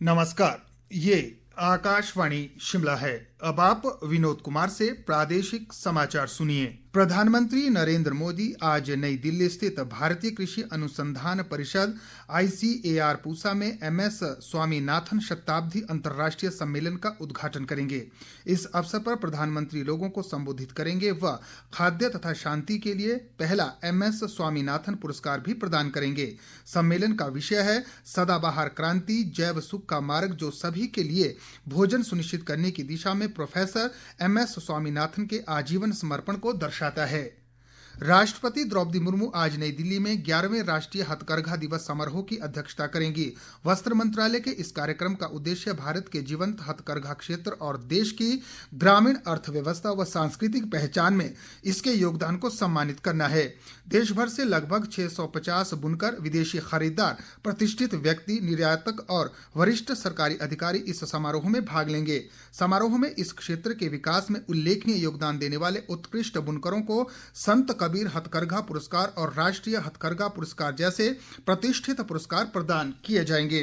नमस्कार, ये आकाशवाणी शिमला है। अब आप विनोद कुमार से प्रादेशिक समाचार सुनिए। प्रधानमंत्री नरेंद्र मोदी आज नई दिल्ली स्थित भारतीय कृषि अनुसंधान परिषद ICAR पूसा में MS स्वामीनाथन शताब्दी अंतर्राष्ट्रीय सम्मेलन का उद्घाटन करेंगे। इस अवसर पर प्रधानमंत्री लोगों को संबोधित करेंगे व खाद्य तथा शांति के लिए पहला MS स्वामीनाथन पुरस्कार भी प्रदान करेंगे। सम्मेलन का विषय है सदाबहार क्रांति, जैव सुख का मार्ग जो सभी के लिए भोजन सुनिश्चित करने की दिशा में प्रोफेसर MS स्वामीनाथन के आजीवन समर्पण को दर्शाता है। राष्ट्रपति द्रौपदी मुर्मू आज नई दिल्ली में 11वें राष्ट्रीय हथकरघा दिवस समारोह की अध्यक्षता करेंगी। वस्त्र मंत्रालय के इस कार्यक्रम का उद्देश्य भारत के जीवंत हथकरघा क्षेत्र और देश की ग्रामीण अर्थव्यवस्था व सांस्कृतिक पहचान में इसके योगदान को सम्मानित करना है। देश भर से लगभग 650 बुनकर, विदेशी खरीदार, प्रतिष्ठित व्यक्ति, निर्यातक और वरिष्ठ सरकारी अधिकारी इस समारोह में भाग लेंगे। समारोह में इस क्षेत्र के विकास में उल्लेखनीय योगदान देने वाले उत्कृष्ट बुनकरों को संत कबीर हथकरघा पुरस्कार और राष्ट्रीय हथकरघा पुरस्कार जैसे प्रतिष्ठित पुरस्कार प्रदान किए जाएंगे।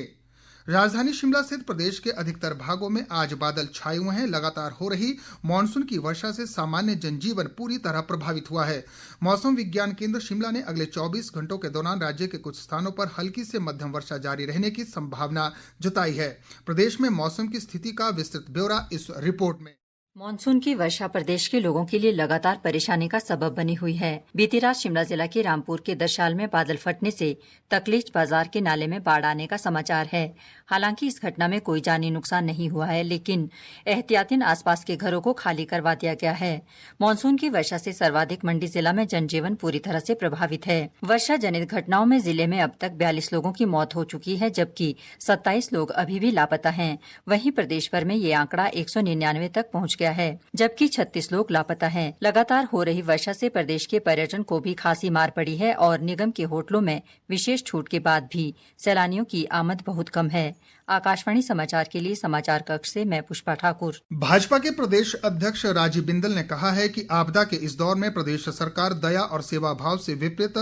राजधानी शिमला सहित प्रदेश के अधिकतर भागों में आज बादल छाए हुए हैं। लगातार हो रही मानसून की वर्षा से सामान्य जनजीवन पूरी तरह प्रभावित हुआ है। मौसम विज्ञान केंद्र शिमला ने अगले 24 घंटों के दौरान राज्य के कुछ स्थानों पर हल्की से मध्यम वर्षा जारी रहने की संभावना जताई है। प्रदेश में मौसम की स्थिति का विस्तृत ब्यौरा इस रिपोर्ट में। मानसून की वर्षा प्रदेश के लोगों के लिए लगातार परेशानी का सबब बनी हुई है। बीती रात शिमला जिला के रामपुर के दरशाल में बादल फटने से तकलीच बाजार के नाले में बाढ़ आने का समाचार है। हालांकि इस घटना में कोई जानी नुकसान नहीं हुआ है, लेकिन एहतियातन आसपास के घरों को खाली करवा दिया गया है। मानसून की वर्षा से सर्वाधिक मंडी जिला में जनजीवन पूरी तरह से प्रभावित है। वर्षा जनित घटनाओं में जिले में अब तक 42 लोगों की मौत हो चुकी है, जबकि 27 लोग अभी भी लापता हैं। वहीं प्रदेश भर में ये आंकड़ा 199 तक पहुंच गया है, जबकि 36 लोग लापता हैं। लगातार हो रही वर्षा से प्रदेश के पर्यटन को भी खासी मार पड़ी है और निगम के होटलों में विशेष छूट के बाद भी सैलानियों की आमद बहुत कम है। आकाशवाणी समाचार के लिए समाचार कक्ष से मैं पुष्पा ठाकुर। भाजपा के प्रदेश अध्यक्ष राजीव बिंदल ने कहा है कि आपदा के इस दौर में प्रदेश सरकार दया और सेवा भाव से विपरीत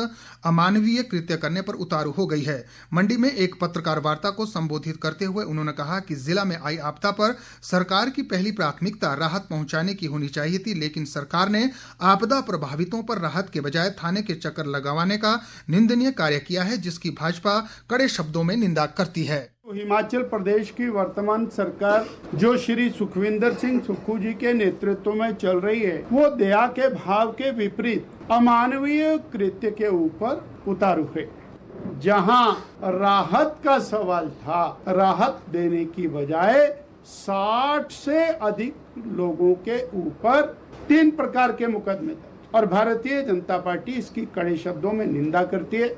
अमानवीय कृत्य करने पर उतारू हो गई है। मंडी में एक पत्रकार वार्ता को संबोधित करते हुए उन्होंने कहा कि जिला में आई आपदा पर सरकार की पहली प्राथमिकता राहत पहुंचाने की होनी चाहिए थी, लेकिन सरकार ने आपदा प्रभावितों पर राहत के बजाय थाने के चक्कर लगवाने का निंदनीय कार्य किया है, जिसकी भाजपा कड़े शब्दों में निंदा करती है। हिमाचल प्रदेश की वर्तमान सरकार जो श्री सुखविंदर सिंह सुक्खू जी के नेतृत्व में चल रही है, वो दया के भाव के विपरीत अमानवीय कृत्य के ऊपर उतारू है। जहां राहत का सवाल था, राहत देने की बजाय 60 से अधिक लोगों के ऊपर 3 प्रकार के मुकदमे दर्ज, और भारतीय जनता पार्टी इसकी कड़े शब्दों में निंदा करती है।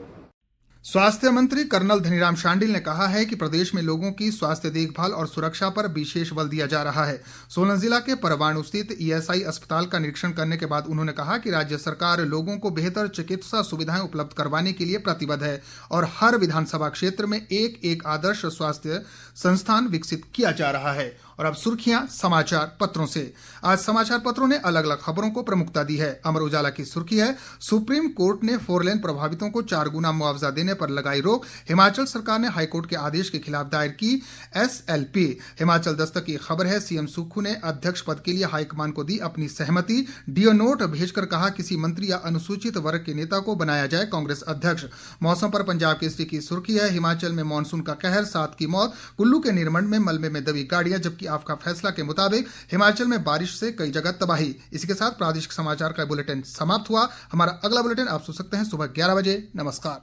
स्वास्थ्य मंत्री कर्नल धनीराम शांडिल ने कहा है कि प्रदेश में लोगों की स्वास्थ्य देखभाल और सुरक्षा पर विशेष बल दिया जा रहा है। सोलन जिला के परवाणु स्थित ESI अस्पताल का निरीक्षण करने के बाद उन्होंने कहा कि राज्य सरकार लोगों को बेहतर चिकित्सा सुविधाएं उपलब्ध करवाने के लिए प्रतिबद्ध है और हर विधानसभा क्षेत्र में एक आदर्श स्वास्थ्य संस्थान विकसित किया जा रहा है। और अब सुर्खियां समाचार पत्रों से। आज समाचार पत्रों ने अलग अलग खबरों को प्रमुखता दी है। अमर उजाला की सुर्खी है, सुप्रीम कोर्ट ने 4 लेन प्रभावितों को 4 गुना मुआवजा देने पर लगाई रोक। हिमाचल सरकार ने हाईकोर्ट के आदेश के खिलाफ दायर की SLP। हिमाचल दस्तक की खबर है, CM सुक्खू ने अध्यक्ष पद के लिए हाईकमान को दी अपनी सहमति। डीओ नोट भेजकर कहा किसी मंत्री या अनुसूचित वर्ग के नेता को बनाया जाए कांग्रेस अध्यक्ष। मौसम पर पंजाब केसरी की सुर्खी है, हिमाचल में मानसून का कहर, 7 की मौत। कुल्लू के निरमंड में मलबे में दबी गाड़ियां, जबकि आपका फैसला के मुताबिक हिमाचल में बारिश से कई जगह तबाही। इसी के साथ प्रादेशिक समाचार का बुलेटिन समाप्त हुआ। हमारा अगला बुलेटिन आप सुन सकते हैं सुबह 11 बजे। नमस्कार।